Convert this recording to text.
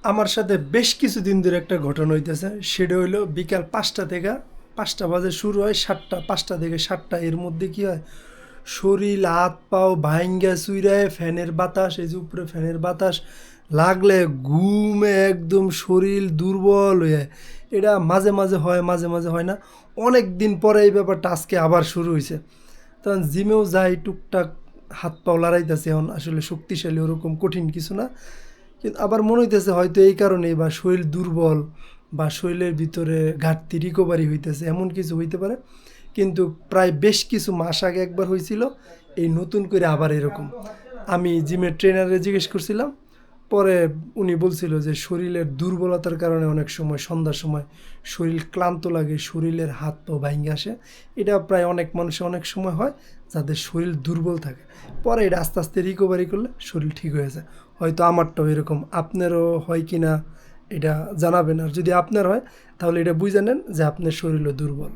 আমার সাথে বেশ কিছুদিন ধরে একটা ঘটনা হইতেছে, সেটা হইলো বিকাল ৫টা থেকে ৫টা বাজে শুরু হয়, ৭টা ৫টা থেকে ৭টা এর মধ্যে কি হয়, শরীর হাত পাও ভাইঙ্গা চুইরায় ফ্যানের বাতাস, এই যে উপরে ফ্যানের বাতাস লাগলে ঘুমে একদম শরীর দুর্বল হয়ে যায়। এটা মাঝে মাঝে হয়, মাঝে মাঝে হয় না। অনেক দিন পরে এই ব্যাপারটা আজকে আবার শুরু হয়েছে। তখন জিমেও যাই টুকটাক, হাত পাও লড়াইতেছে, এখন আসলে শক্তিশালী ওরকম কঠিন কিছু না। কিন্তু আবার মনে হইতেছে হয়তো এই কারণেই, বা শরীর দুর্বল, বা শরীরের ভিতরে ঘাটতি রিকভারি হইতেছে, এমন কিছু হইতে পারে। কিন্তু প্রায় বেশ কিছু মাস আগে একবার হয়েছিল, এই নতুন করে আবার এরকম। আমি জিমের ট্রেনারে জিজ্ঞেস করছিলাম, পরে উনি বলছিল যে শরীরের দুর্বলতার কারণে অনেক সময় সন্ধ্যার সময় শরীর ক্লান্ত লাগে, শরীরের হাত পা ভাঙ্গে আসে। এটা প্রায় অনেক মানুষের অনেক সময় হয়, যাদের শরীর দুর্বল থাকে। পরে এটা আস্তে আস্তে রিকভারি করলে শরীর ঠিক হয়ে যায়। হয়তো আমারটাও এরকম, আপনারও হয় কি না এটা জানাবেন। আর যদি আপনার হয়, তাহলে এটা বুঝে নেন যে আপনার শরীরও দুর্বল।